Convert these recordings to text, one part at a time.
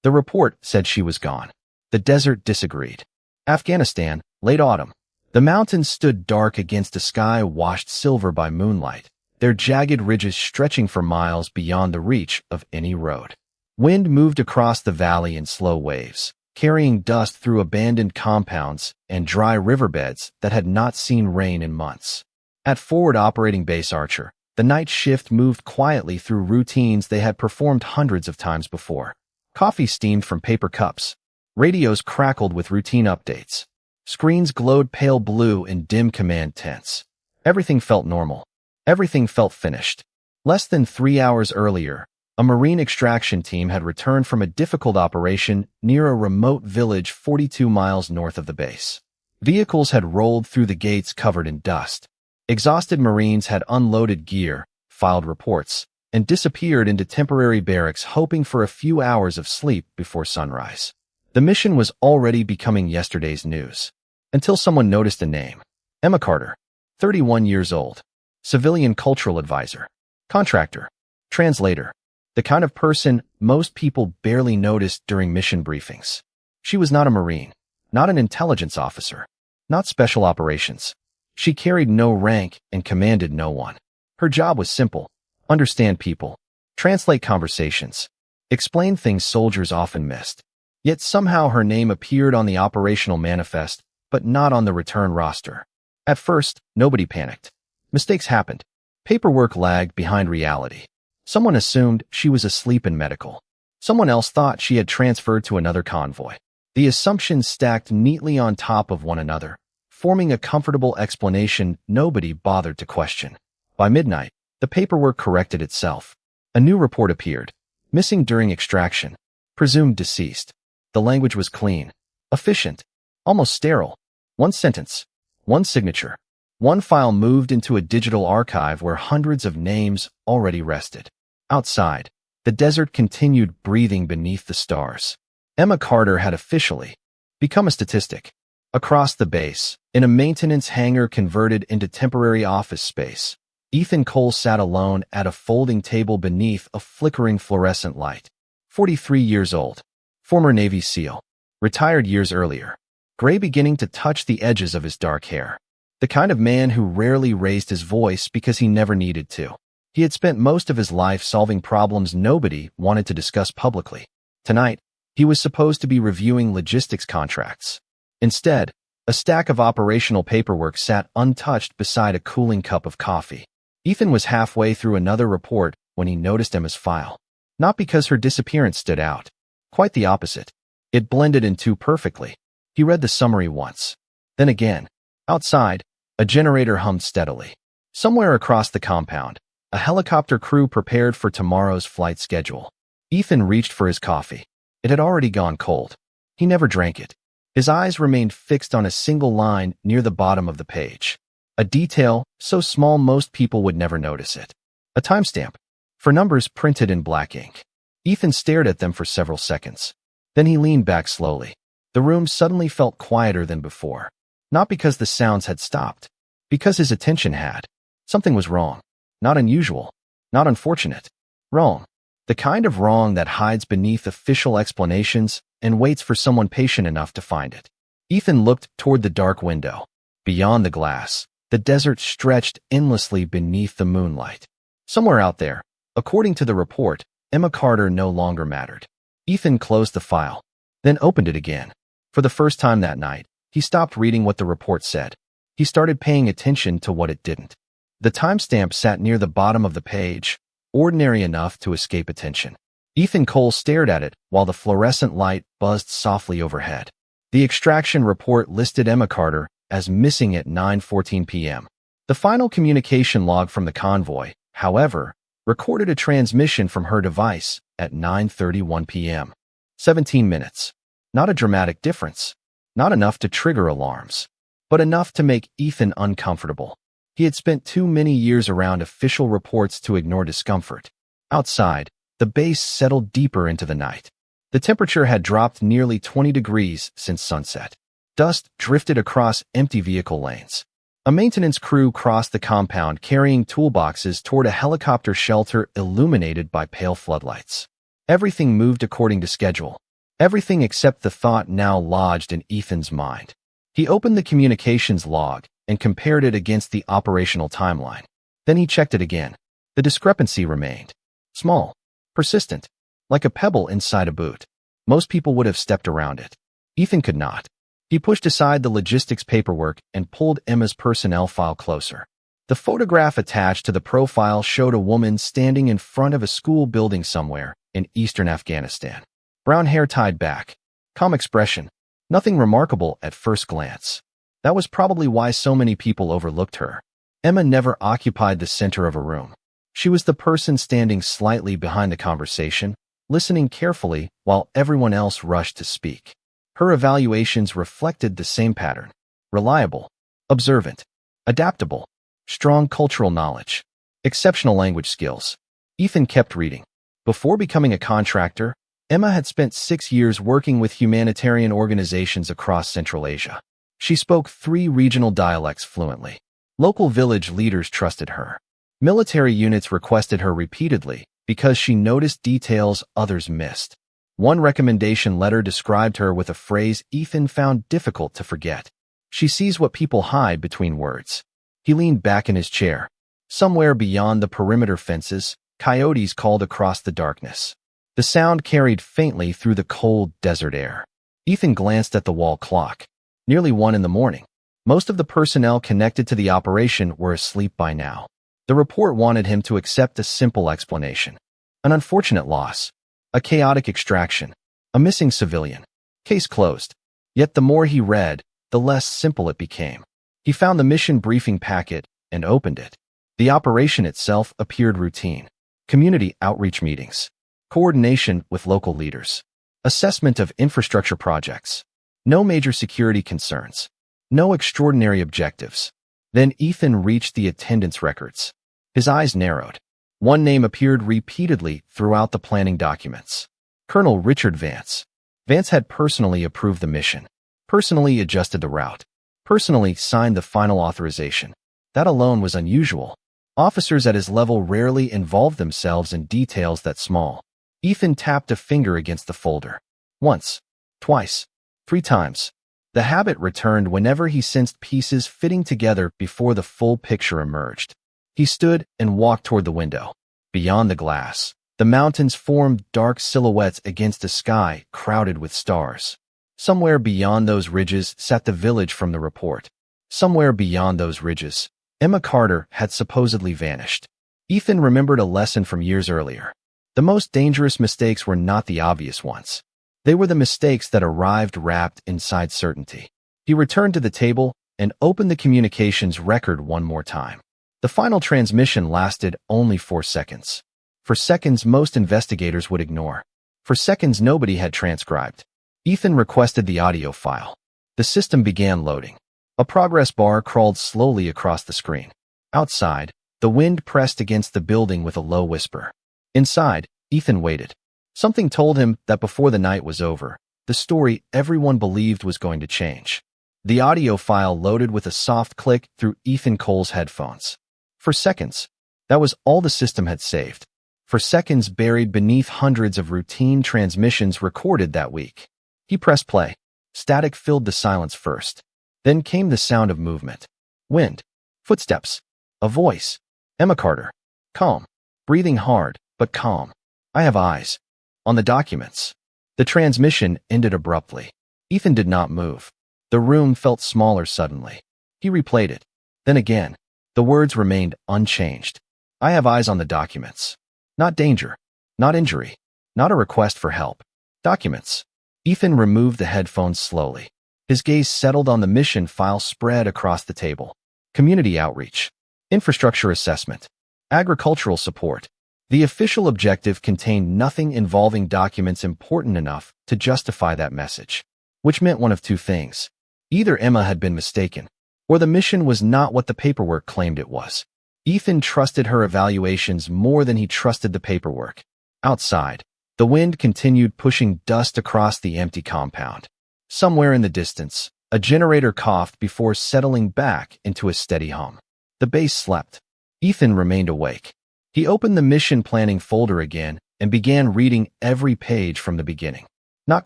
The report said she was gone. The desert disagreed. Afghanistan, late autumn. The mountains stood dark against a sky washed silver by moonlight, their jagged ridges stretching for miles beyond the reach of any road. Wind moved across the valley in slow waves, carrying dust through abandoned compounds and dry riverbeds that had not seen rain in months. At Forward Operating Base Archer, the night shift moved quietly through routines they had performed hundreds of times before. Coffee steamed from paper cups. Radios crackled with routine updates. Screens glowed pale blue in dim command tents. Everything felt normal. Everything felt finished. Less than 3 hours earlier, a Marine extraction team had returned from a difficult operation near a remote village 42 miles north of the base. Vehicles had rolled through the gates covered in dust. Exhausted Marines had unloaded gear, filed reports, and disappeared into temporary barracks hoping for a few hours of sleep before sunrise. The mission was already becoming yesterday's news, until someone noticed a name. Emma Carter, 31 years old, civilian cultural advisor, contractor, translator, the kind of person most people barely noticed during mission briefings. She was not a Marine, not an intelligence officer, not special operations. She carried no rank and commanded no one. Her job was simple: understand people, translate conversations, explain things soldiers often missed. Yet somehow her name appeared on the operational manifest, but not on the return roster. At first, nobody panicked. Mistakes happened. Paperwork lagged behind reality. Someone assumed she was asleep in medical. Someone else thought she had transferred to another convoy. The assumptions stacked neatly on top of one another, forming a comfortable explanation nobody bothered to question. By midnight, the paperwork corrected itself. A new report appeared. Missing during extraction. Presumed deceased. The language was clean, efficient, almost sterile. One sentence, one signature. One file moved into a digital archive where hundreds of names already rested. Outside, the desert continued breathing beneath the stars. Emma Carter had officially become a statistic. Across the base, in a maintenance hangar converted into temporary office space, Ethan Cole sat alone at a folding table beneath a flickering fluorescent light. 43 years old, former Navy SEAL, retired years earlier, gray beginning to touch the edges of his dark hair. The kind of man who rarely raised his voice because he never needed to. He had spent most of his life solving problems nobody wanted to discuss publicly. Tonight, he was supposed to be reviewing logistics contracts. Instead, a stack of operational paperwork sat untouched beside a cooling cup of coffee. Ethan was halfway through another report when he noticed Emma's file. Not because her disappearance stood out. Quite the opposite. It blended in too perfectly. He read the summary once. Then again. Outside, a generator hummed steadily. Somewhere across the compound, a helicopter crew prepared for tomorrow's flight schedule. Ethan reached for his coffee. It had already gone cold. He never drank it. His eyes remained fixed on a single line near the bottom of the page. A detail so small most people would never notice it. A timestamp for numbers printed in black ink. Ethan stared at them for several seconds. Then he leaned back slowly. The room suddenly felt quieter than before. Not because the sounds had stopped. Because his attention had. Something was wrong. Not unusual. Not unfortunate. Wrong. The kind of wrong that hides beneath official explanations and waits for someone patient enough to find it. Ethan looked toward the dark window. Beyond the glass, the desert stretched endlessly beneath the moonlight. Somewhere out there, according to the report, Emma Carter no longer mattered. Ethan closed the file, then opened it again. For the first time that night, he stopped reading what the report said. He started paying attention to what it didn't. The timestamp sat near the bottom of the page, ordinary enough to escape attention. Ethan Cole stared at it while the fluorescent light buzzed softly overhead. The extraction report listed Emma Carter as missing at 9:14 p.m. The final communication log from the convoy, however, recorded a transmission from her device at 9:31 p.m. 17 minutes. Not a dramatic difference. Not enough to trigger alarms, but enough to make Ethan uncomfortable. He had spent too many years around official reports to ignore discomfort. Outside, the base settled deeper into the night. The temperature had dropped nearly 20 degrees since sunset. Dust drifted across empty vehicle lanes. A maintenance crew crossed the compound carrying toolboxes toward a helicopter shelter illuminated by pale floodlights. Everything moved according to schedule. Everything except the thought now lodged in Ethan's mind. He opened the communications log and compared it against the operational timeline. Then he checked it again. The discrepancy remained. Small. Persistent. Like a pebble inside a boot. Most people would have stepped around it. Ethan could not. He pushed aside the logistics paperwork and pulled Emma's personnel file closer. The photograph attached to the profile showed a woman standing in front of a school building somewhere in eastern Afghanistan. Brown hair tied back. Calm expression. Nothing remarkable at first glance. That was probably why so many people overlooked her. Emma never occupied the center of a room. She was the person standing slightly behind the conversation, listening carefully while everyone else rushed to speak. Her evaluations reflected the same pattern. Reliable, observant, adaptable, strong cultural knowledge, exceptional language skills. Ethan kept reading. Before becoming a contractor, Emma had spent 6 years working with humanitarian organizations across Central Asia. She spoke 3 regional dialects fluently. Local village leaders trusted her. Military units requested her repeatedly because she noticed details others missed. One recommendation letter described her with a phrase Ethan found difficult to forget. She sees what people hide between words. He leaned back in his chair. Somewhere beyond the perimeter fences, coyotes called across the darkness. The sound carried faintly through the cold desert air. Ethan glanced at the wall clock. Nearly 1 in the morning. Most of the personnel connected to the operation were asleep by now. The report wanted him to accept a simple explanation. An unfortunate loss. A chaotic extraction. A missing civilian. Case closed. Yet the more he read, the less simple it became. He found the mission briefing packet and opened it. The operation itself appeared routine. Community outreach meetings. Coordination with local leaders. Assessment of infrastructure projects. No major security concerns. No extraordinary objectives. Then Ethan reached the attendance records. His eyes narrowed. One name appeared repeatedly throughout the planning documents. Colonel Richard Vance. Vance had personally approved the mission, personally adjusted the route, personally signed the final authorization. That alone was unusual. Officers at his level rarely involved themselves in details that small. Ethan tapped a finger against the folder. Once, twice, 3 times. The habit returned whenever he sensed pieces fitting together before the full picture emerged. He stood and walked toward the window. Beyond the glass, the mountains formed dark silhouettes against a sky crowded with stars. Somewhere beyond those ridges sat the village from the report. Somewhere beyond those ridges, Emma Carter had supposedly vanished. Ethan remembered a lesson from years earlier. The most dangerous mistakes were not the obvious ones. They were the mistakes that arrived wrapped inside certainty. He returned to the table and opened the communications record one more time. The final transmission lasted only 4 seconds. For seconds most investigators would ignore. For seconds nobody had transcribed. Ethan requested the audio file. The system began loading. A progress bar crawled slowly across the screen. Outside, the wind pressed against the building with a low whisper. Inside, Ethan waited. Something told him that before the night was over, the story everyone believed was going to change. The audio file loaded with a soft click through Ethan Cole's headphones. For seconds, that was all the system had saved. For seconds buried beneath hundreds of routine transmissions recorded that week. He pressed play. Static filled the silence first. Then came the sound of movement. Wind. Footsteps. A voice. Emma Carter. Calm. Breathing hard, but calm. I have eyes. On the documents. The transmission ended abruptly. Ethan did not move. The room felt smaller suddenly. He replayed it. Then again. The words remained unchanged. I have eyes on the documents. Not danger. Not injury. Not a request for help. Documents. Ethan removed the headphones slowly. His gaze settled on the mission file spread across the table. Community outreach. Infrastructure assessment. Agricultural support. The official objective contained nothing involving documents important enough to justify that message. Which meant one of 2 things. Either Emma had been mistaken, or the mission was not what the paperwork claimed it was. Ethan trusted her evaluations more than he trusted the paperwork. Outside, the wind continued pushing dust across the empty compound. Somewhere in the distance, a generator coughed before settling back into a steady hum. The base slept. Ethan remained awake. He opened the mission planning folder again and began reading every page from the beginning. Not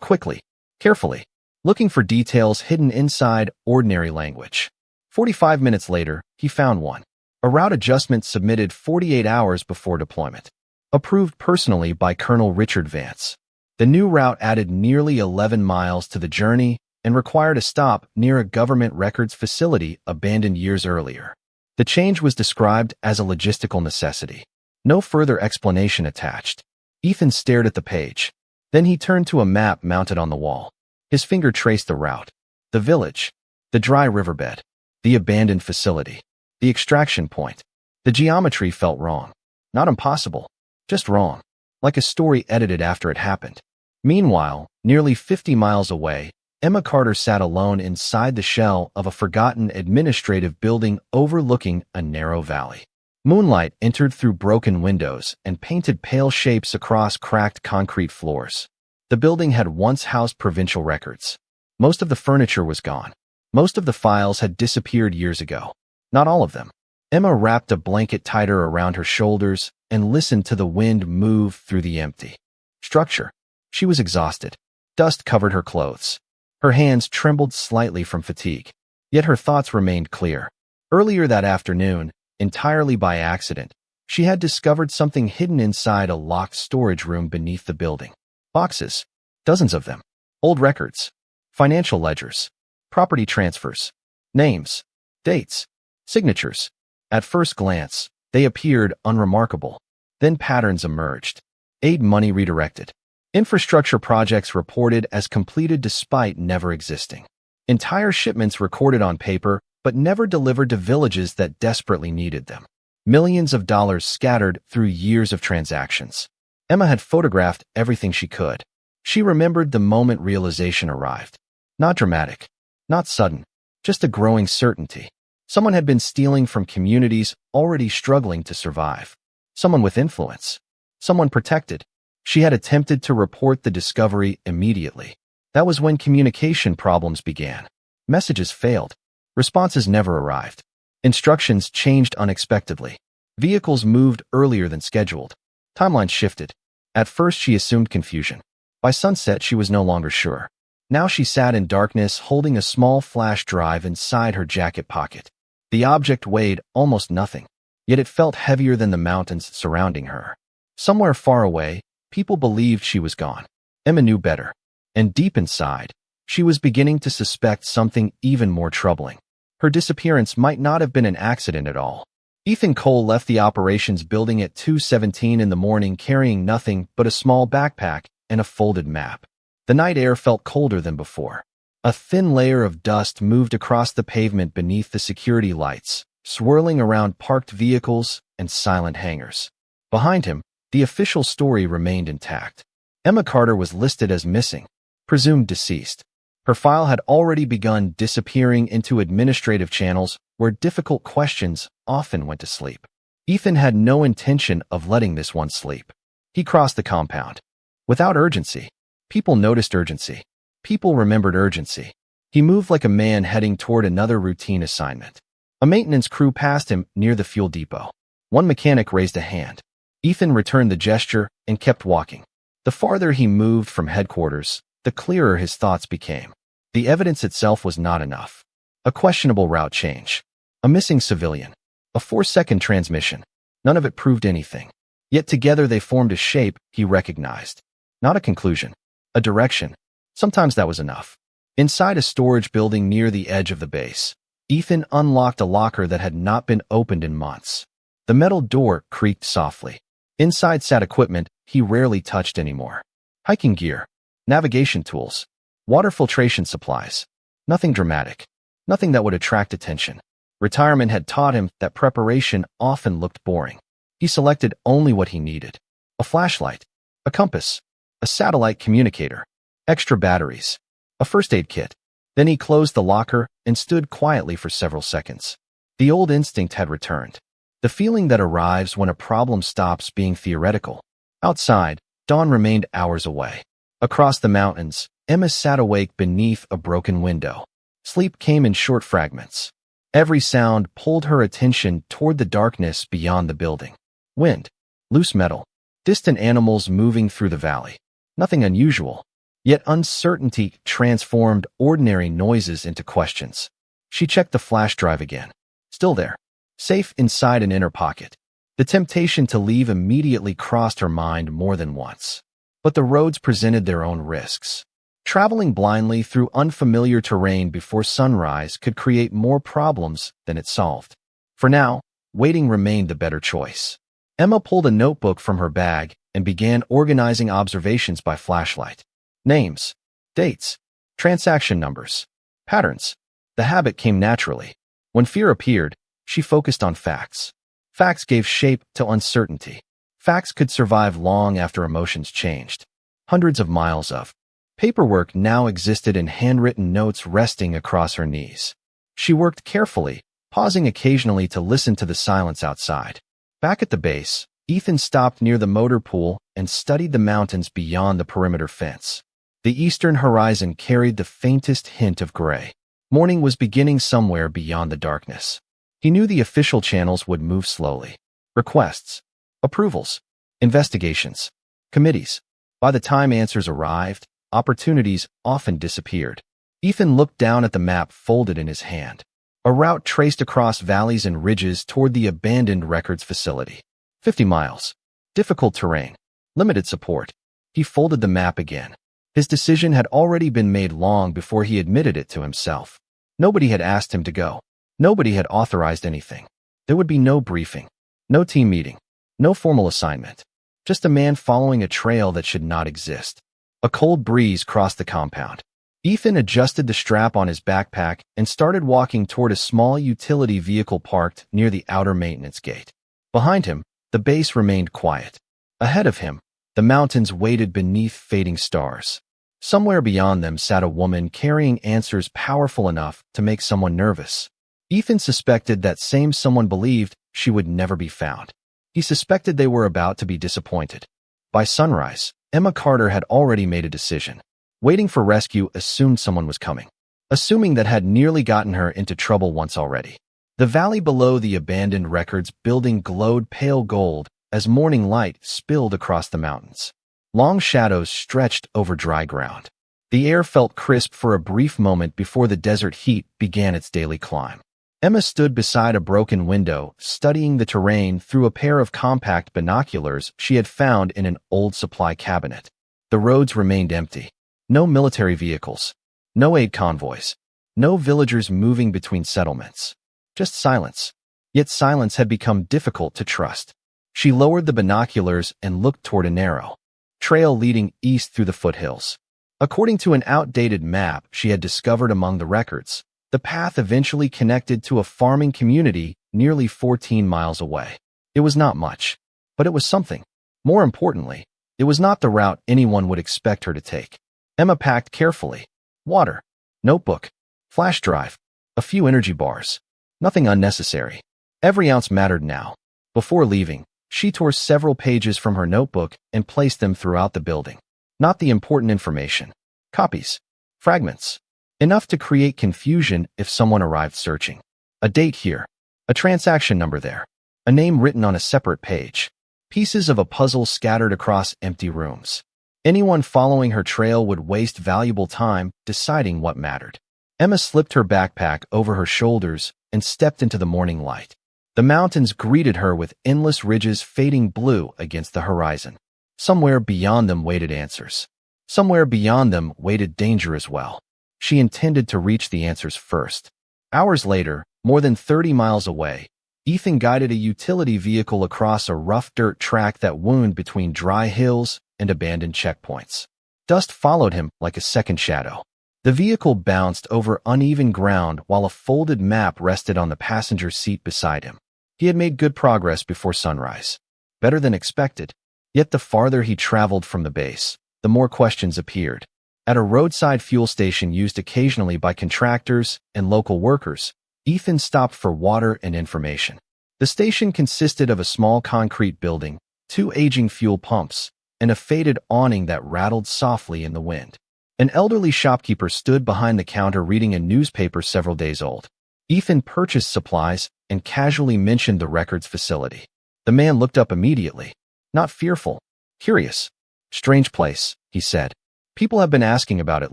quickly, carefully, looking for details hidden inside ordinary language. 45 minutes later, he found one. A route adjustment submitted 48 hours before deployment. Approved personally by Colonel Richard Vance. The new route added nearly 11 miles to the journey and required a stop near a government records facility abandoned years earlier. The change was described as a logistical necessity. No further explanation attached. Ethan stared at the page. Then he turned to a map mounted on the wall. His finger traced the route. The village. The dry riverbed. The abandoned facility. The extraction point. The geometry felt wrong. Not impossible. Just wrong. Like a story edited after it happened. Meanwhile, nearly 50 miles away, Emma Carter sat alone inside the shell of a forgotten administrative building overlooking a narrow valley. Moonlight entered through broken windows and painted pale shapes across cracked concrete floors. The building had once housed provincial records. Most of the furniture was gone. Most of the files had disappeared years ago. Not all of them. Emma wrapped a blanket tighter around her shoulders and listened to the wind move through the empty structure. She was exhausted. Dust covered her clothes. Her hands trembled slightly from fatigue. Yet her thoughts remained clear. Earlier that afternoon, entirely by accident, she had discovered something hidden inside a locked storage room beneath the building. Boxes. Dozens of them. Old records. Financial ledgers. Property transfers. Names. Dates. Signatures. At first glance, they appeared unremarkable. Then patterns emerged. Aid money redirected. Infrastructure projects reported as completed despite never existing. Entire shipments recorded on paper, but never delivered to villages that desperately needed them. Millions of dollars scattered through years of transactions. Emma had photographed everything she could. She remembered the moment realization arrived. Not dramatic. Not sudden. Just a growing certainty. Someone had been stealing from communities already struggling to survive. Someone with influence. Someone protected. She had attempted to report the discovery immediately. That was when communication problems began. Messages failed. Responses never arrived. Instructions changed unexpectedly. Vehicles moved earlier than scheduled. Timelines shifted. At first she assumed confusion. By sunset she was no longer sure. Now she sat in darkness holding a small flash drive inside her jacket pocket. The object weighed almost nothing, yet it felt heavier than the mountains surrounding her. Somewhere far away, people believed she was gone. Emma knew better. And deep inside, she was beginning to suspect something even more troubling. Her disappearance might not have been an accident at all. Ethan Cole left the operations building at 2:17 in the morning carrying nothing but a small backpack and a folded map. The night air felt colder than before. A thin layer of dust moved across the pavement beneath the security lights, swirling around parked vehicles and silent hangars. Behind him, the official story remained intact. Emma Carter was listed as missing, presumed deceased. Her file had already begun disappearing into administrative channels where difficult questions often went to sleep. Ethan had no intention of letting this one sleep. He crossed the compound. Without urgency. People noticed urgency. People remembered urgency. He moved like a man heading toward another routine assignment. A maintenance crew passed him near the fuel depot. One mechanic raised a hand. Ethan returned the gesture and kept walking. The farther he moved from headquarters, the clearer his thoughts became. The evidence itself was not enough. A questionable route change. A missing civilian. A 4-second transmission. None of it proved anything. Yet together they formed a shape he recognized. Not a conclusion. A direction. Sometimes that was enough. Inside a storage building near the edge of the base, Ethan unlocked a locker that had not been opened in months. The metal door creaked softly. Inside sat equipment he rarely touched anymore. Hiking gear. Navigation tools. Water filtration supplies. Nothing dramatic. Nothing that would attract attention. Retirement had taught him that preparation often looked boring. He selected only what he needed. A flashlight. A compass. A satellite communicator. Extra batteries. A first aid kit. Then he closed the locker and stood quietly for several seconds. The old instinct had returned. The feeling that arrives when a problem stops being theoretical. Outside, dawn remained hours away. Across the mountains, Emma sat awake beneath a broken window. Sleep came in short fragments. Every sound pulled her attention toward the darkness beyond the building. Wind. Loose metal. Distant animals moving through the valley. Nothing unusual. Yet uncertainty transformed ordinary noises into questions. She checked the flash drive again. Still there, safe inside an inner pocket. The temptation to leave immediately crossed her mind more than once. But the roads presented their own risks. Traveling blindly through unfamiliar terrain before sunrise could create more problems than it solved. For now, waiting remained the better choice. Emma pulled a notebook from her bag and began organizing observations by flashlight. Names, dates, transaction numbers, patterns. The habit came naturally. When fear appeared, she focused on facts. Facts gave shape to uncertainty. Facts could survive long after emotions changed. Hundreds of miles of paperwork now existed in handwritten notes resting across her knees. She worked carefully, pausing occasionally to listen to the silence outside. Back at the base, Ethan stopped near the motor pool and studied the mountains beyond the perimeter fence. The eastern horizon carried the faintest hint of gray. Morning was beginning somewhere beyond the darkness. He knew the official channels would move slowly. Requests, approvals, investigations, committees. By the time answers arrived, opportunities often disappeared. Ethan looked down at the map folded in his hand. A route traced across valleys and ridges toward the abandoned records facility. 50 miles. Difficult terrain. Limited support. He folded the map again. His decision had already been made long before he admitted it to himself. Nobody had asked him to go. Nobody had authorized anything. There would be no briefing, no team meeting, no formal assignment. Just a man following a trail that should not exist. A cold breeze crossed the compound. Ethan adjusted the strap on his backpack and started walking toward a small utility vehicle parked near the outer maintenance gate. Behind him, the base remained quiet. Ahead of him, the mountains waited beneath fading stars. Somewhere beyond them sat a woman carrying answers powerful enough to make someone nervous. Ethan suspected that same someone believed she would never be found. He suspected they were about to be disappointed. By sunrise, Emma Carter had already made a decision. Waiting for rescue assumed someone was coming, assuming that had nearly gotten her into trouble once already. The valley below the abandoned records building glowed pale gold as morning light spilled across the mountains. Long shadows stretched over dry ground. The air felt crisp for a brief moment before the desert heat began its daily climb. Emma stood beside a broken window, studying the terrain through a pair of compact binoculars she had found in an old supply cabinet. The roads remained empty. No military vehicles. No aid convoys. No villagers moving between settlements. Just silence. Yet silence had become difficult to trust. She lowered the binoculars and looked toward a narrow trail leading east through the foothills. According to an outdated map she had discovered among the records, the path eventually connected to a farming community nearly 14 miles away. It was not much, but it was something. More importantly, it was not the route anyone would expect her to take. Emma packed carefully. Water, notebook, flash drive, a few energy bars. Nothing unnecessary. Every ounce mattered now. Before leaving, she tore several pages from her notebook and placed them throughout the building. Not the important information. Copies. Fragments. Enough to create confusion if someone arrived searching. A date here. A transaction number there. A name written on a separate page. Pieces of a puzzle scattered across empty rooms. Anyone following her trail would waste valuable time deciding what mattered. Emma slipped her backpack over her shoulders and stepped into the morning light. The mountains greeted her with endless ridges fading blue against the horizon. Somewhere beyond them waited answers. Somewhere beyond them waited danger as well. She intended to reach the answers first. Hours later, more than 30 miles away, Ethan guided a utility vehicle across a rough dirt track that wound between dry hills and abandoned checkpoints. Dust followed him like a second shadow. The vehicle bounced over uneven ground while a folded map rested on the passenger seat beside him. He had made good progress before sunrise. Better than expected. Yet the farther he traveled from the base, the more questions appeared. At a roadside fuel station used occasionally by contractors and local workers, Ethan stopped for water and information. The station consisted of a small concrete building, 2 aging fuel pumps, and a faded awning that rattled softly in the wind. An elderly shopkeeper stood behind the counter reading a newspaper several days old. Ethan purchased supplies and casually mentioned the records facility. The man looked up immediately. Not fearful, curious. Strange place, he said. People have been asking about it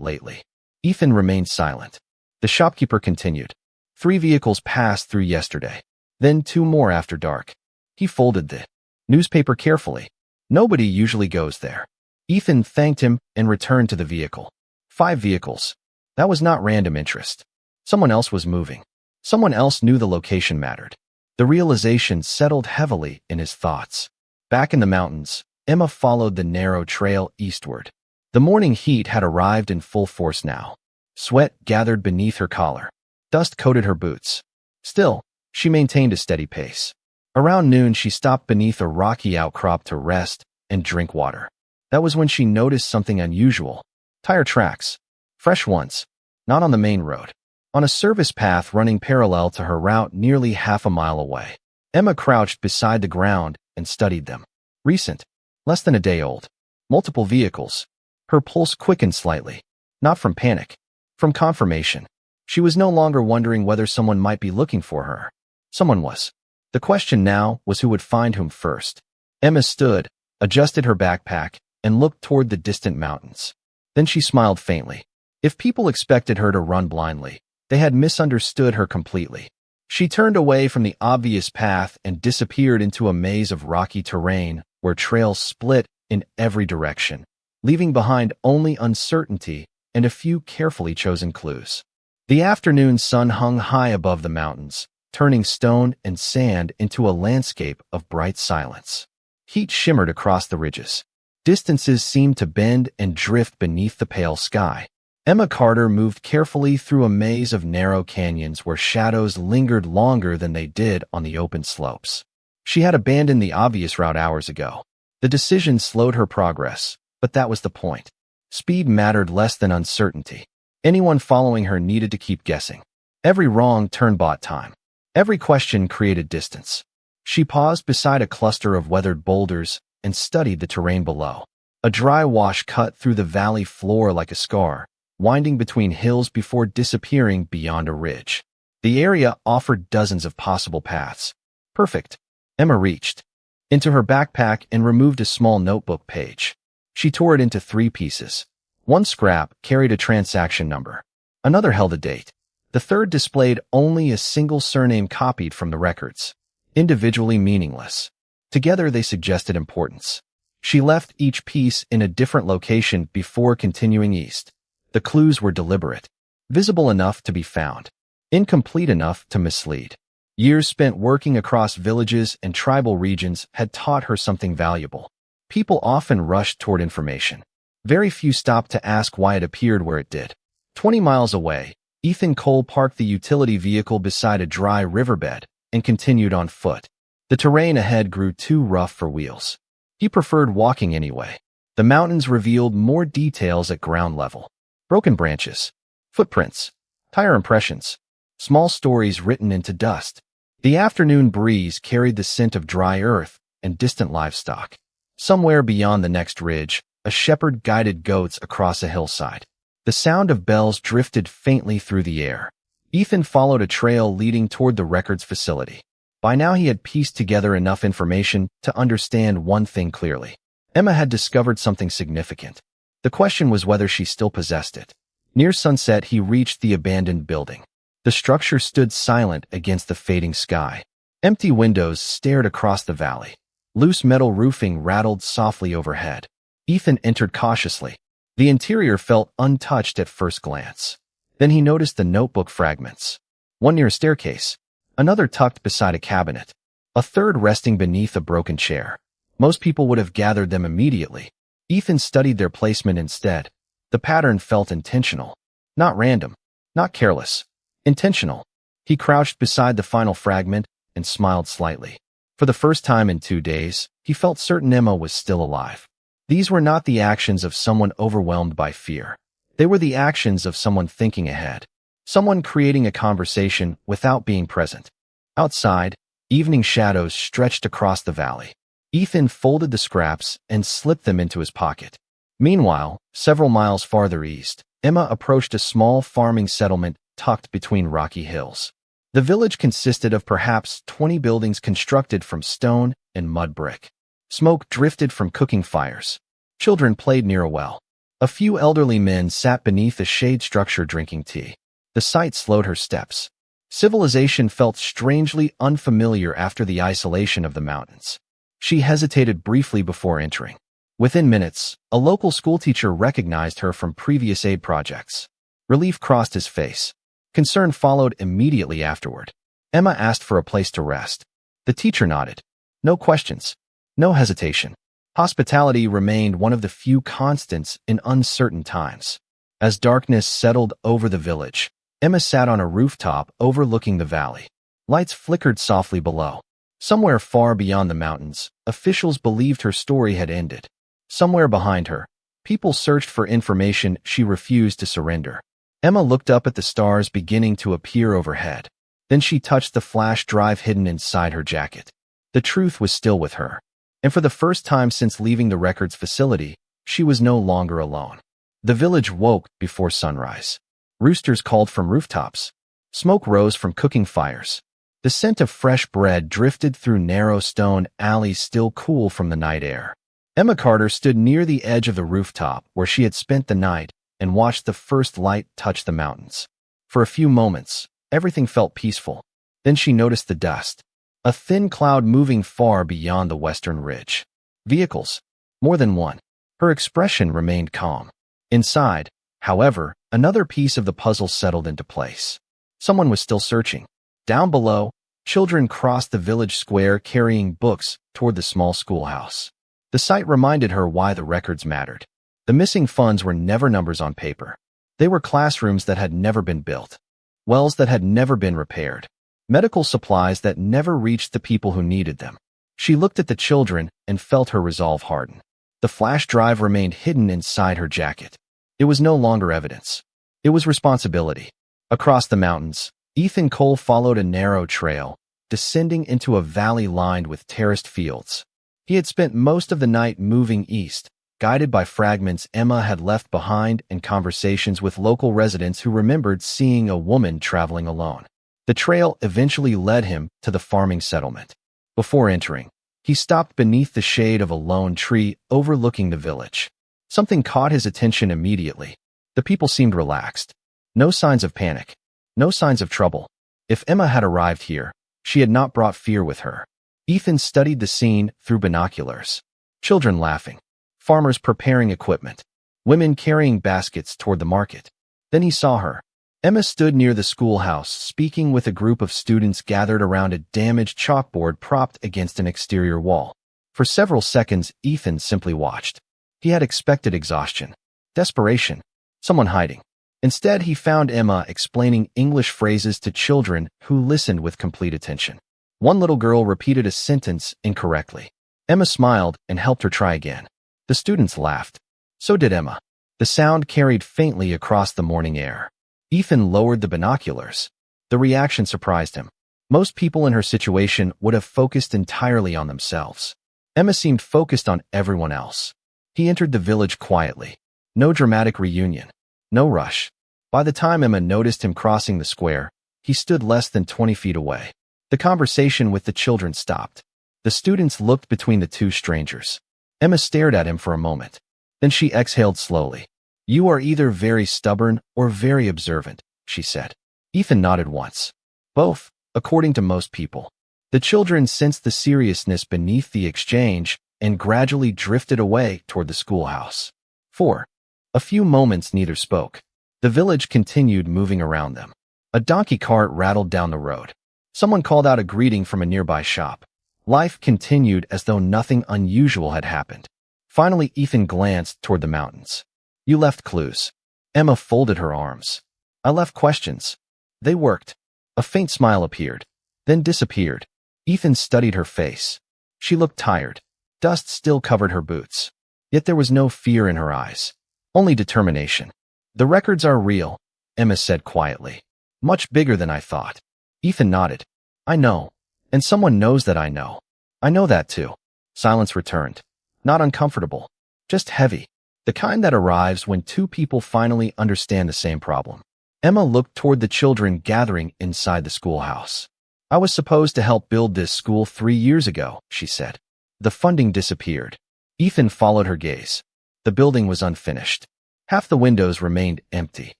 lately. Ethan remained silent. The shopkeeper continued. 3 vehicles passed through yesterday. Then 2 more after dark. He folded the newspaper carefully. Nobody usually goes there. Ethan thanked him and returned to the vehicle. 5 vehicles. That was not random interest. Someone else was moving. Someone else knew the location mattered. The realization settled heavily in his thoughts. Back in the mountains, Emma followed the narrow trail eastward. The morning heat had arrived in full force now. Sweat gathered beneath her collar. Dust coated her boots. Still, she maintained a steady pace. Around noon, she stopped beneath a rocky outcrop to rest and drink water. That was when she noticed something unusual. Tire tracks. Fresh ones. Not on the main road. On a service path running parallel to her route nearly half a mile away. Emma crouched beside the ground and studied them. Recent. Less than a day old. Multiple vehicles. Her pulse quickened slightly. Not from panic. From confirmation. She was no longer wondering whether someone might be looking for her. Someone was. The question now was who would find whom first. Emma stood, adjusted her backpack, and looked toward the distant mountains. Then she smiled faintly. If people expected her to run blindly, they had misunderstood her completely. She turned away from the obvious path and disappeared into a maze of rocky terrain where trails split in every direction, leaving behind only uncertainty and a few carefully chosen clues. The afternoon sun hung high above the mountains, turning stone and sand into a landscape of bright silence. Heat shimmered across the ridges. Distances seemed to bend and drift beneath the pale sky. Emma Carter moved carefully through a maze of narrow canyons where shadows lingered longer than they did on the open slopes. She had abandoned the obvious route hours ago. The decision slowed her progress, but that was the point. Speed mattered less than uncertainty. Anyone following her needed to keep guessing. Every wrong turn bought time. Every question created distance. She paused beside a cluster of weathered boulders and studied the terrain below. A dry wash cut through the valley floor like a scar, winding between hills before disappearing beyond a ridge. The area offered dozens of possible paths. Perfect. Emma reached into her backpack and removed a small notebook page. She tore it into 3 pieces. One scrap carried a transaction number. Another held a date. The third displayed only a single surname copied from the records. Individually meaningless. Together they suggested importance. She left each piece in a different location before continuing east. The clues were deliberate. Visible enough to be found. Incomplete enough to mislead. Years spent working across villages and tribal regions had taught her something valuable. People often rushed toward information. Very few stopped to ask why it appeared where it did. 20 miles away, Ethan Cole parked the utility vehicle beside a dry riverbed and continued on foot. The terrain ahead grew too rough for wheels. He preferred walking anyway. The mountains revealed more details at ground level. Broken branches, footprints, tire impressions, small stories written into dust. The afternoon breeze carried the scent of dry earth and distant livestock. Somewhere beyond the next ridge, a shepherd guided goats across a hillside. The sound of bells drifted faintly through the air. Ethan followed a trail leading toward the records facility. By now he had pieced together enough information to understand one thing clearly. Emma had discovered something significant. The question was whether she still possessed it. Near sunset, he reached the abandoned building. The structure stood silent against the fading sky. Empty windows stared across the valley. Loose metal roofing rattled softly overhead. Ethan entered cautiously. The interior felt untouched at first glance. Then he noticed the notebook fragments. One near a staircase. Another tucked beside a cabinet. A third resting beneath a broken chair. Most people would have gathered them immediately. Ethan studied their placement instead. The pattern felt intentional. Not random. Not careless. Intentional. He crouched beside the final fragment and smiled slightly. For the first time in 2 days, he felt certain Emma was still alive. These were not the actions of someone overwhelmed by fear. They were the actions of someone thinking ahead. Someone creating a conversation without being present. Outside, evening shadows stretched across the valley. Ethan folded the scraps and slipped them into his pocket. Meanwhile, several miles farther east, Emma approached a small farming settlement tucked between rocky hills. The village consisted of perhaps 20 buildings constructed from stone and mud brick. Smoke drifted from cooking fires. Children played near a well. A few elderly men sat beneath a shade structure drinking tea. The sight slowed her steps. Civilization felt strangely unfamiliar after the isolation of the mountains. She hesitated briefly before entering. Within minutes, a local schoolteacher recognized her from previous aid projects. Relief crossed his face. Concern followed immediately afterward. Emma asked for a place to rest. The teacher nodded. No questions. No hesitation. Hospitality remained one of the few constants in uncertain times. As darkness settled over the village, Emma sat on a rooftop overlooking the valley. Lights flickered softly below. Somewhere far beyond the mountains, officials believed her story had ended. Somewhere behind her, people searched for information she refused to surrender. Emma looked up at the stars beginning to appear overhead. Then she touched the flash drive hidden inside her jacket. The truth was still with her. And for the first time since leaving the records facility, she was no longer alone. The village woke before sunrise. Roosters called from rooftops. Smoke rose from cooking fires. The scent of fresh bread drifted through narrow stone alleys still cool from the night air. Emma Carter stood near the edge of the rooftop where she had spent the night and watched the first light touch the mountains. For a few moments, everything felt peaceful. Then she noticed the dust. A thin cloud moving far beyond the western ridge. Vehicles. More than one. Her expression remained calm. Inside, however, another piece of the puzzle settled into place. Someone was still searching. Down below, children crossed the village square carrying books toward the small schoolhouse. The sight reminded her why the records mattered. The missing funds were never numbers on paper. They were classrooms that had never been built. Wells that had never been repaired. Medical supplies that never reached the people who needed them. She looked at the children and felt her resolve harden. The flash drive remained hidden inside her jacket. It was no longer evidence. It was responsibility. Across the mountains, Ethan Cole followed a narrow trail, descending into a valley lined with terraced fields. He had spent most of the night moving east, guided by fragments Emma had left behind and conversations with local residents who remembered seeing a woman traveling alone. The trail eventually led him to the farming settlement. Before entering, he stopped beneath the shade of a lone tree overlooking the village. Something caught his attention immediately. The people seemed relaxed. No signs of panic. No signs of trouble. If Emma had arrived here, she had not brought fear with her. Ethan studied the scene through binoculars. Children laughing. Farmers preparing equipment. Women carrying baskets toward the market. Then he saw her. Emma stood near the schoolhouse, speaking with a group of students gathered around a damaged chalkboard propped against an exterior wall. For several seconds, Ethan simply watched. He had expected exhaustion. Desperation. Someone hiding. Instead, he found Emma explaining English phrases to children who listened with complete attention. One little girl repeated a sentence incorrectly. Emma smiled and helped her try again. The students laughed. So did Emma. The sound carried faintly across the morning air. Ethan lowered the binoculars. The reaction surprised him. Most people in her situation would have focused entirely on themselves. Emma seemed focused on everyone else. He entered the village quietly. No dramatic reunion. No rush. By the time Emma noticed him crossing the square, he stood less than 20 feet away. The conversation with the children stopped. The students looked between the two strangers. Emma stared at him for a moment. Then she exhaled slowly. You are either very stubborn or very observant, she said. Ethan nodded once. Both, according to most people. The children sensed the seriousness beneath the exchange and gradually drifted away toward the schoolhouse. 4. A few moments neither spoke. The village continued moving around them. A donkey cart rattled down the road. Someone called out a greeting from a nearby shop. Life continued as though nothing unusual had happened. Finally, Ethan glanced toward the mountains. You left clues. Emma folded her arms. I left questions. They worked. A faint smile appeared, then disappeared. Ethan studied her face. She looked tired. Dust still covered her boots. Yet there was no fear in her eyes. Only determination. The records are real, Emma said quietly. Much bigger than I thought. Ethan nodded. I know. And someone knows that I know. I know that too. Silence returned. Not uncomfortable. Just heavy. The kind that arrives when two people finally understand the same problem. Emma looked toward the children gathering inside the schoolhouse. I was supposed to help build this school 3 years ago, she said. The funding disappeared. Ethan followed her gaze. The building was unfinished. Half the windows remained empty.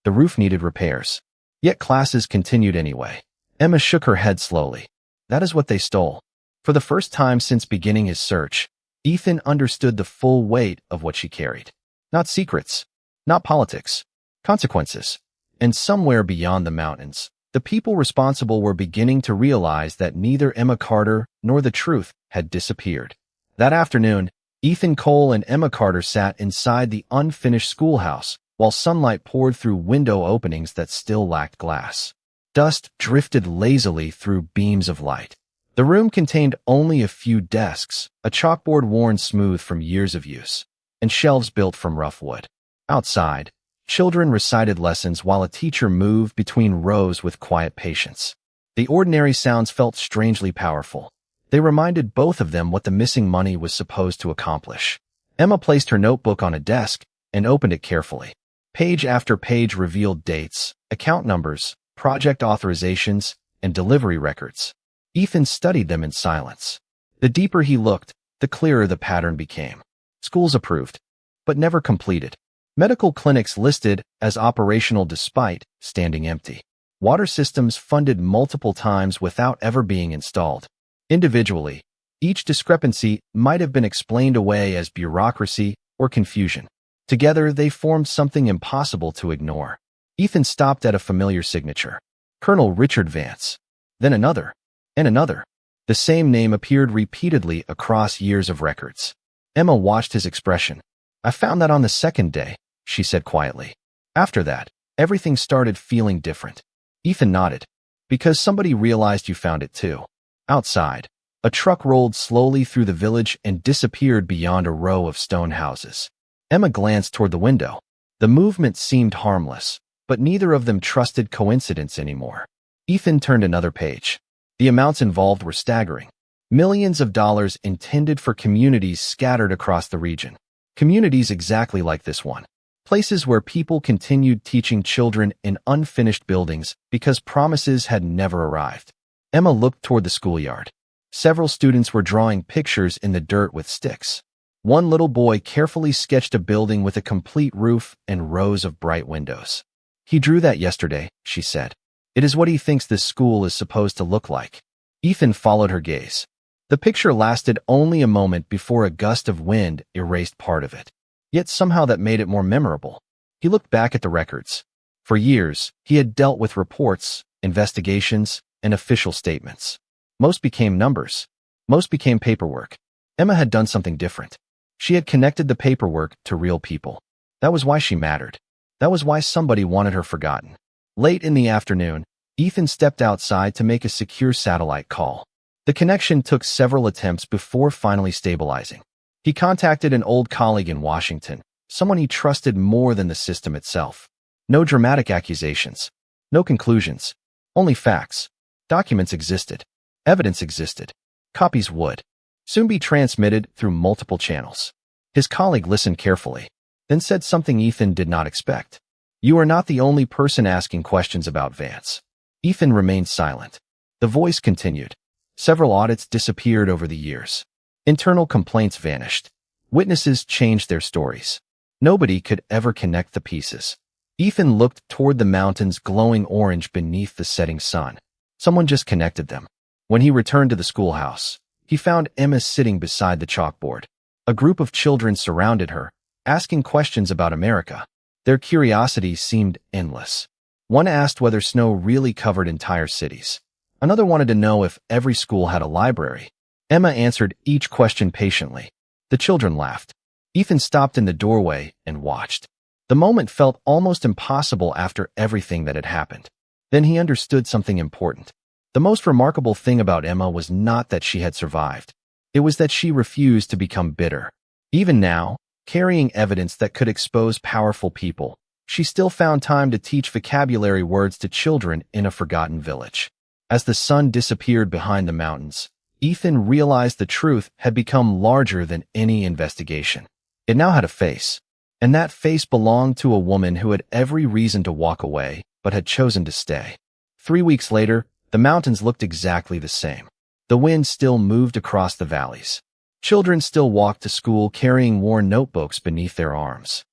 The roof needed repairs. Yet classes continued anyway. Emma shook her head slowly. That is what they stole. For the first time since beginning his search, Ethan understood the full weight of what she carried. Not secrets, not politics, consequences. And somewhere beyond the mountains, the people responsible were beginning to realize that neither Emma Carter nor the truth had disappeared. That afternoon, Ethan Cole and Emma Carter sat inside the unfinished schoolhouse while sunlight poured through window openings that still lacked glass. Dust drifted lazily through beams of light. The room contained only a few desks, a chalkboard worn smooth from years of use, and shelves built from rough wood. Outside, children recited lessons while a teacher moved between rows with quiet patience. The ordinary sounds felt strangely powerful. They reminded both of them what the missing money was supposed to accomplish. Emma placed her notebook on a desk and opened it carefully. Page after page revealed dates, account numbers, project authorizations, and delivery records. Ethan studied them in silence. The deeper he looked, the clearer the pattern became. Schools approved, but never completed. Medical clinics listed as operational despite standing empty. Water systems funded multiple times without ever being installed. Individually, each discrepancy might have been explained away as bureaucracy or confusion. Together, they formed something impossible to ignore. Ethan stopped at a familiar signature. Colonel Richard Vance. Then another. And another. The same name appeared repeatedly across years of records. Emma watched his expression. I found that on the second day, she said quietly. After that, everything started feeling different. Ethan nodded. Because somebody realized you found it too. Outside, a truck rolled slowly through the village and disappeared beyond a row of stone houses. Emma glanced toward the window. The movement seemed harmless, but neither of them trusted coincidence anymore. Ethan turned another page. The amounts involved were staggering. Millions of dollars intended for communities scattered across the region. Communities exactly like this one. Places where people continued teaching children in unfinished buildings because promises had never arrived. Emma looked toward the schoolyard. Several students were drawing pictures in the dirt with sticks. One little boy carefully sketched a building with a complete roof and rows of bright windows. He drew that yesterday, she said. It is what he thinks this school is supposed to look like. Ethan followed her gaze. The picture lasted only a moment before a gust of wind erased part of it. Yet somehow that made it more memorable. He looked back at the records. For years, he had dealt with reports, investigations, and official statements. Most became numbers. Most became paperwork. Emma had done something different. She had connected the paperwork to real people. That was why she mattered. That was why somebody wanted her forgotten. Late in the afternoon, Ethan stepped outside to make a secure satellite call. The connection took several attempts before finally stabilizing. He contacted an old colleague in Washington, someone he trusted more than the system itself. No dramatic accusations. No conclusions. Only facts. Documents existed. Evidence existed. Copies would soon be transmitted through multiple channels. His colleague listened carefully, then said something Ethan did not expect. You are not the only person asking questions about Vance. Ethan remained silent. The voice continued. Several audits disappeared over the years. Internal complaints vanished. Witnesses changed their stories. Nobody could ever connect the pieces. Ethan looked toward the mountains glowing orange beneath the setting sun. Someone just connected them. When he returned to the schoolhouse, he found Emma sitting beside the chalkboard. A group of children surrounded her, asking questions about America. Their curiosity seemed endless. One asked whether snow really covered entire cities. Another wanted to know if every school had a library. Emma answered each question patiently. The children laughed. Ethan stopped in the doorway and watched. The moment felt almost impossible after everything that had happened. Then he understood something important. The most remarkable thing about Emma was not that she had survived. It was that she refused to become bitter. Even now, carrying evidence that could expose powerful people, she still found time to teach vocabulary words to children in a forgotten village. As the sun disappeared behind the mountains, Ethan realized the truth had become larger than any investigation. It now had a face, and that face belonged to a woman who had every reason to walk away, but had chosen to stay. 3 weeks later, the mountains looked exactly the same. The wind still moved across the valleys. Children still walked to school carrying worn notebooks beneath their arms.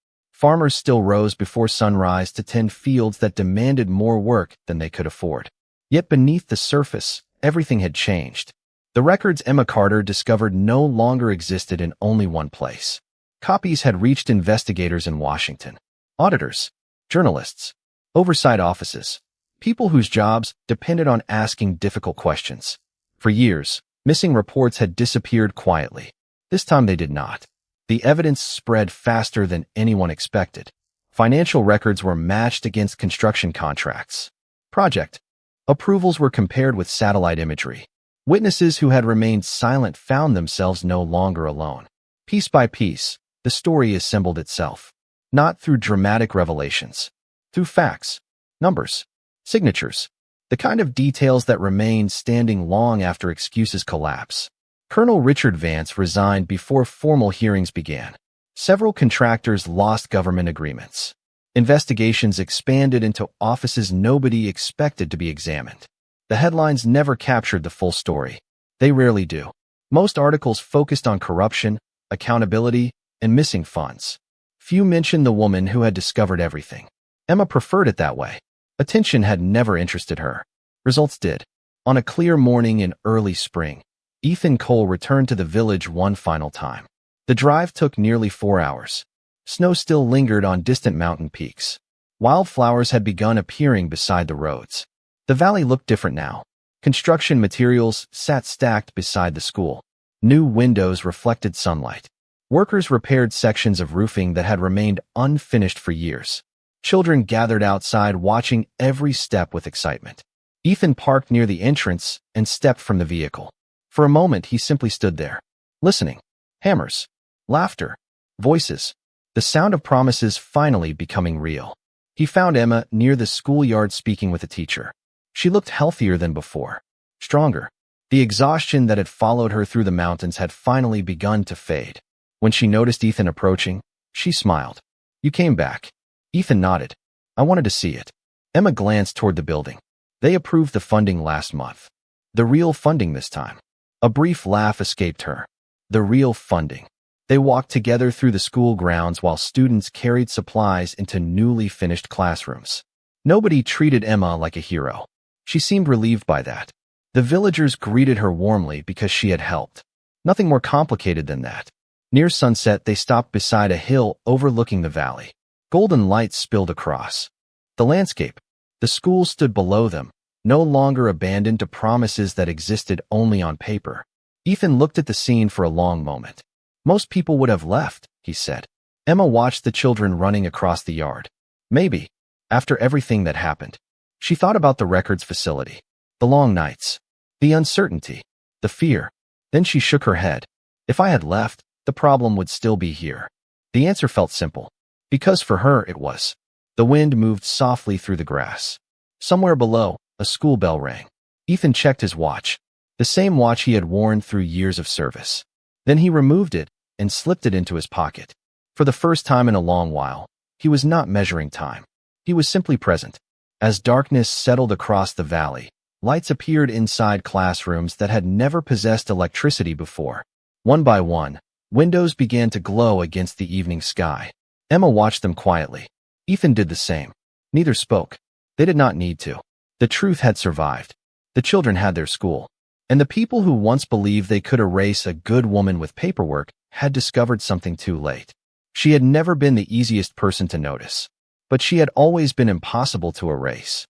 Farmers still rose before sunrise to tend fields that demanded more work than they could afford. Yet beneath the surface, everything had changed. The records Emma Carter discovered no longer existed in only one place. Copies had reached investigators in Washington, auditors, journalists, oversight offices, people whose jobs depended on asking difficult questions. For years, missing reports had disappeared quietly. This time they did not. The evidence spread faster than anyone expected. Financial records were matched against construction contracts. Project approvals were compared with satellite imagery. Witnesses who had remained silent found themselves no longer alone. Piece by piece, the story assembled itself. Not through dramatic revelations. Through facts, numbers, signatures, the kind of details that remain standing long after excuses collapse. Colonel Richard Vance resigned before formal hearings began. Several contractors lost government agreements. Investigations expanded into offices nobody expected to be examined. The headlines never captured the full story. They rarely do. Most articles focused on corruption, accountability, and missing funds. Few mentioned the woman who had discovered everything. Emma preferred it that way. Attention had never interested her. Results did. On a clear morning in early spring, Ethan Cole returned to the village one final time. The drive took nearly 4 hours. Snow still lingered on distant mountain peaks. Wildflowers had begun appearing beside the roads. The valley looked different now. Construction materials sat stacked beside the school. New windows reflected sunlight. Workers repaired sections of roofing that had remained unfinished for years. Children gathered outside watching every step with excitement. Ethan parked near the entrance and stepped from the vehicle. For a moment, he simply stood there, listening. Hammers, laughter, voices, the sound of promises finally becoming real. He found Emma near the schoolyard speaking with a teacher. She looked healthier than before, stronger. The exhaustion that had followed her through the mountains had finally begun to fade. When she noticed Ethan approaching, she smiled. You came back. Ethan nodded. I wanted to see it. Emma glanced toward the building. They approved the funding last month. The real funding this time. A brief laugh escaped her. The real funding. They walked together through the school grounds while students carried supplies into newly finished classrooms. Nobody treated Emma like a hero. She seemed relieved by that. The villagers greeted her warmly because she had helped. Nothing more complicated than that. Near sunset, they stopped beside a hill overlooking the valley. Golden lights spilled across. The landscape. The school stood below them, no longer abandoned to promises that existed only on paper. Ethan looked at the scene for a long moment. Most people would have left, he said. Emma watched the children running across the yard. Maybe, after everything that happened. She thought about the records facility, the long nights, the uncertainty, the fear. Then she shook her head. If I had left, the problem would still be here. The answer felt simple. Because for her it was. The wind moved softly through the grass. Somewhere below, a school bell rang. Ethan checked his watch, the same watch he had worn through years of service. Then he removed it and slipped it into his pocket. For the first time in a long while, he was not measuring time. He was simply present. As darkness settled across the valley, lights appeared inside classrooms that had never possessed electricity before. One by one, windows began to glow against the evening sky. Emma watched them quietly. Ethan did the same. Neither spoke. They did not need to. The truth had survived. The children had their school. And the people who once believed they could erase a good woman with paperwork had discovered something too late. She had never been the easiest person to notice. But she had always been impossible to erase.